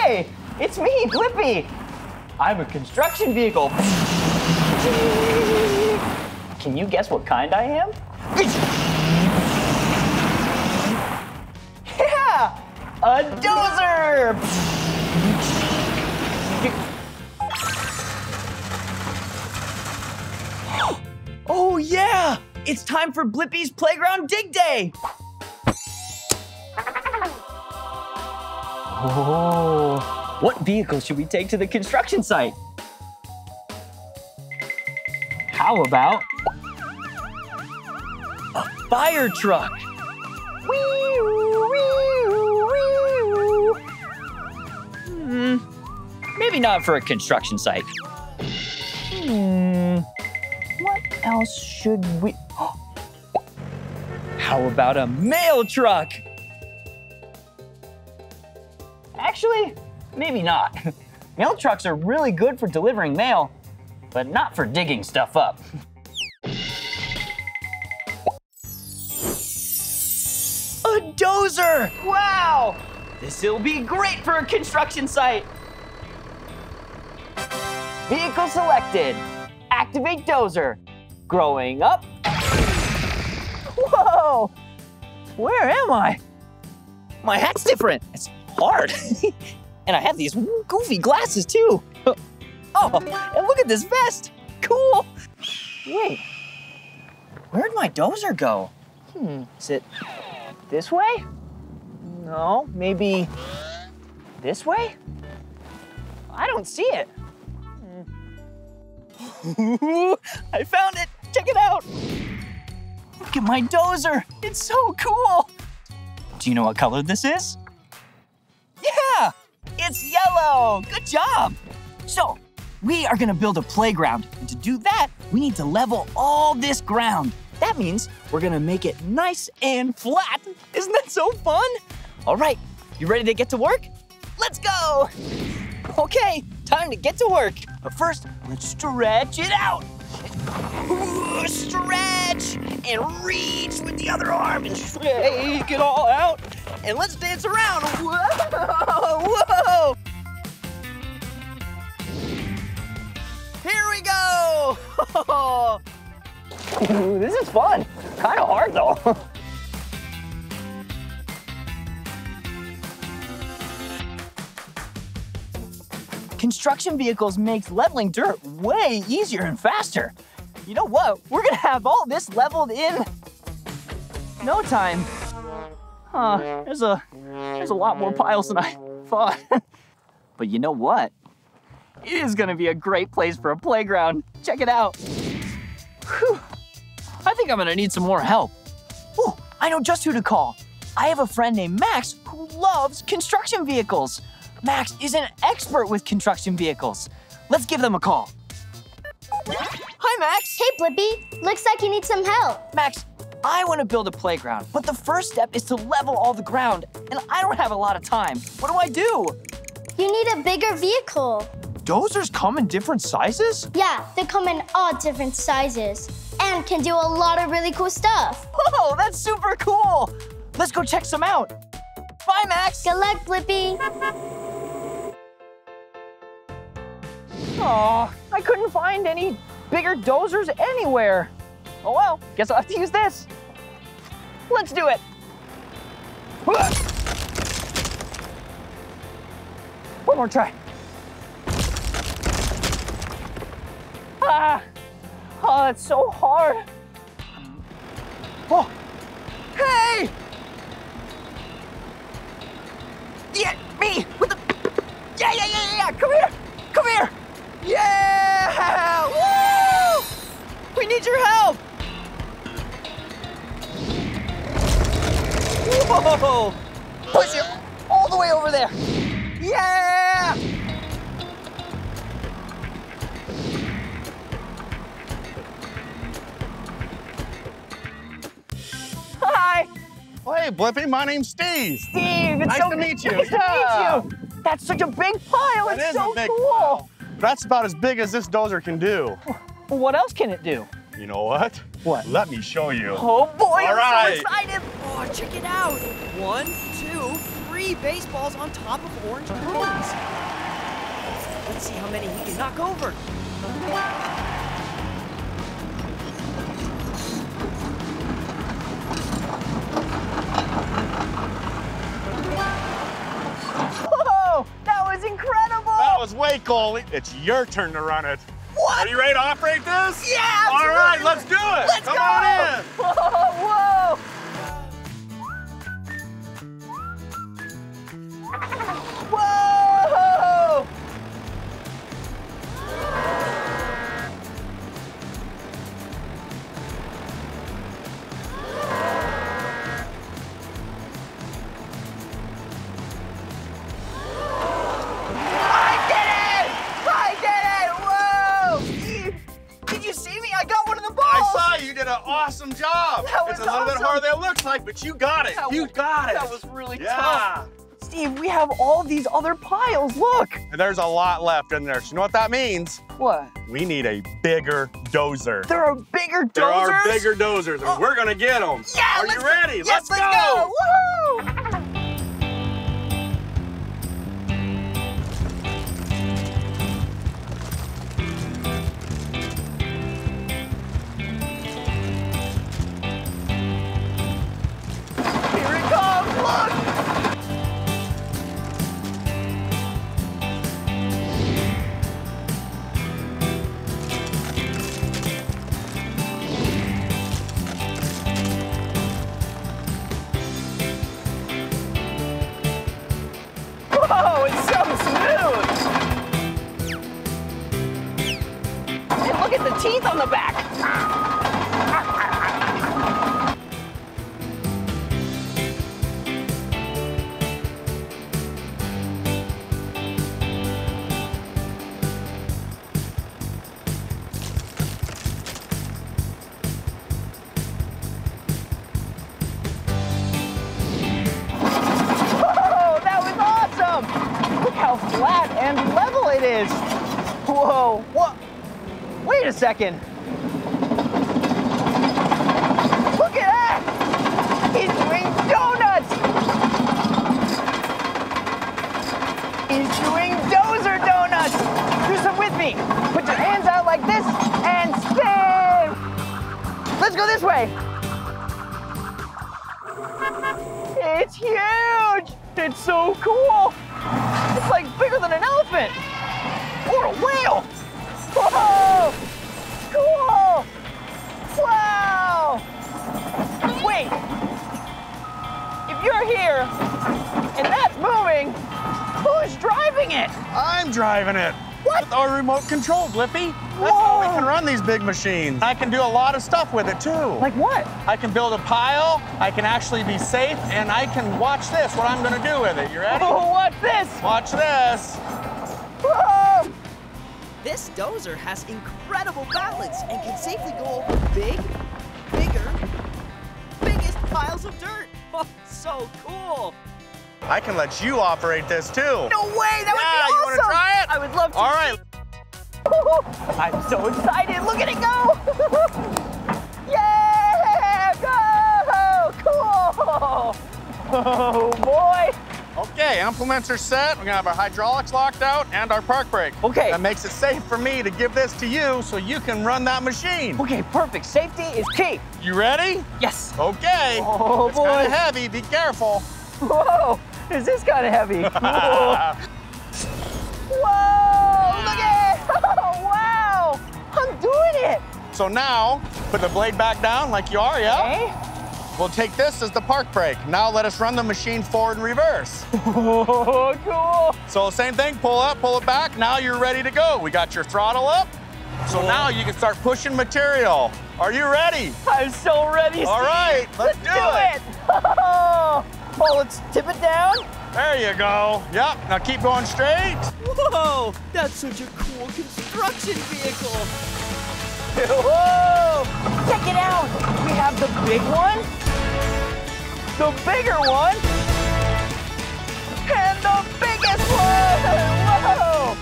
Hi, it's me, Blippi. I'm a construction vehicle. Can you guess what kind I am? Yeah, a dozer. Oh yeah, it's time for Blippi's Playground Dig Day. Oh, what vehicle should we take to the construction site? How about a fire truck? Maybe not for a construction site. What else should we... How about a mail truck? Actually, maybe not. Mail trucks are really good for delivering mail, but not for digging stuff up. A dozer! Wow! This'll be great for a construction site. Vehicle selected. Activate dozer. Growing up. Whoa! Where am I? My hat's different. It's hard. And I have these goofy glasses too. Oh, and look at this vest. Cool. Wait, where'd my dozer go? Is it this way? No, maybe this way? I don't see it. I found it. Check it out. Look at my dozer. It's so cool. Do you know what color this is? Yeah, it's yellow. Good job. So, we are gonna build a playground. And to do that, we need to level all this ground. That means we're gonna make it nice and flat. Isn't that so fun? All right, you ready to get to work? Let's go. Okay, time to get to work. But first, let's stretch it out. Stretch and reach with the other arm and shake it all out. And let's dance around. Whoa, whoa. Here we go. Ooh, this is fun. Kind of hard though. Construction vehicles makes leveling dirt way easier and faster. You know what? We're gonna have all this leveled in no time. There's a lot more piles than I thought. But you know what? It is gonna be a great place for a playground. Check it out. Whew. I think I'm gonna need some more help. Ooh, I know just who to call. I have a friend named Max who loves construction vehicles. Max is an expert with construction vehicles. Let's give them a call. Hi, Max. Hey, Blippi. Looks like you need some help. Max, I want to build a playground, but the first step is to level all the ground, and I don't have a lot of time. What do I do? You need a bigger vehicle. Dozers come in different sizes? Yeah, they come in all different sizes and can do a lot of really cool stuff. Whoa, that's super cool. Let's go check some out. Bye, Max. Good luck, Blippi. Aw, I couldn't find any bigger dozers anywhere. Oh well, guess I'll have to use this. Let's do it. One more try. Oh, that's so hard. Oh, hey! Yeah, me with the, yeah, come here. Yeah, woo! We need your help. Whoa, push it all the way over there. Yeah! Hi. Hey, Blippi, my name's Steve. Steve, it's nice so to meet you. Nice to meet you. That's such a big pile. That it's is so a big cool. pile. That's about as big as this dozer can do. Well, what else can it do? You know what? What? Let me show you. Oh boy, All I'm right. so excited. Oh, check it out. 1, 2, 3 baseballs on top of orange cones. Let's see how many he can knock over. Whoa, that was incredible! That was way cool. It's your turn to run it. What? Are you ready to operate this? Yeah, absolutely. All right, let's do it. Let's Come go. on in. Whoa! Whoa! Did you see me? I got one of the balls! I saw you did an awesome job. That was It's a little bit awesome. harder than it looks like, but you got it. You got it. That was really Yeah. tough. Steve, we have all these other piles. Look! And there's a lot left in there. So you know what that means? What? We need a bigger dozer. There are bigger dozers? There are bigger dozers, and we're gonna get them. Yeah! Are you ready? Yes, let's go! Woohoo! Here it comes, look! Whoa, it's so smooth! And look at the teeth on the back! Whoa, that was awesome! Look how flat and level it is! Whoa, what? Wait a second! Look at that! He's doing donuts! He's doing dozer donuts! Do some with me! Put your hands out like this and spin! Let's go this way! It's huge! It's so cool! It's like bigger than an elephant! Or a whale! Whoa! Cool! Wow! Wait! If you're here and that's moving, who's driving it? I'm driving it. What? With our remote control, Blippi. That's how we can run these big machines. I can do a lot of stuff with it, too. Like what? I can build a pile, I can actually be safe, and I can watch this, what I'm gonna do with it. You ready? Oh, what's this? Watch this. Whoa! This dozer has incredible balance and can safely go over big, bigger, biggest piles of dirt. Oh, so cool. I can let you operate this, too. No way! That would be awesome! you wanna try it? I would love to. All right. I'm so excited. Look at it go! Yeah! Go! Cool! Oh, boy. Okay, implements are set. We're gonna have our hydraulics locked out and our park brake. Okay. That makes it safe for me to give this to you so you can run that machine. Okay, perfect. Safety is key. You ready? Yes. Okay. Oh, it's boy. kind of heavy, be careful. Whoa! Is this kind of heavy? Whoa! Whoa! Look at it! Oh, wow! I'm doing it! So now, put the blade back down like you are, yeah? Okay. We'll take this as the park brake. Now let us run the machine forward and reverse. Oh, cool! So same thing, pull up, pull it back. Now you're ready to go. We got your throttle up. So now you can start pushing material. Are you ready? I'm so ready, Steve. All right, let's do it. Oh, let's tip it down. There you go. Yep, now keep going straight. Whoa, that's such a cool construction vehicle. Whoa! Check it out. We have the big one, the bigger one, and the biggest one. Whoa!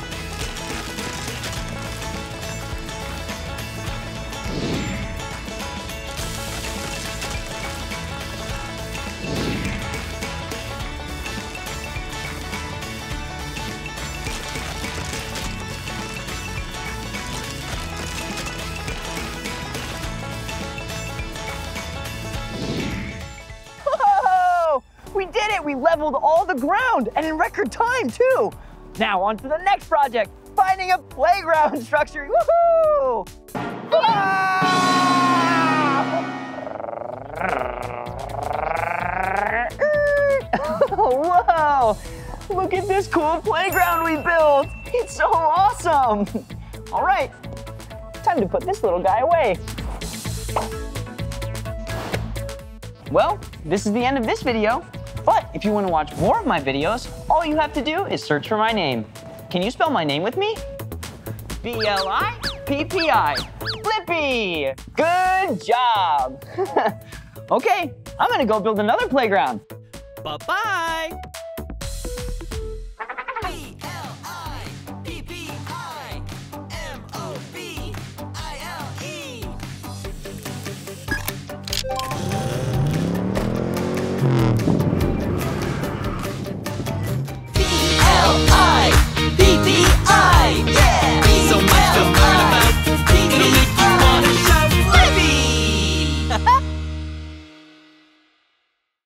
We leveled all the ground, and in record time, too. Now on to the next project, finding a playground structure. Woohoo! Whoa! Look at this cool playground we built. It's so awesome. All right, time to put this little guy away. Well, this is the end of this video. But if you want to watch more of my videos, all you have to do is search for my name. Can you spell my name with me? B-L-I-P-P-I. Blippi! Good job! Okay, I'm gonna go build another playground. Bye-bye.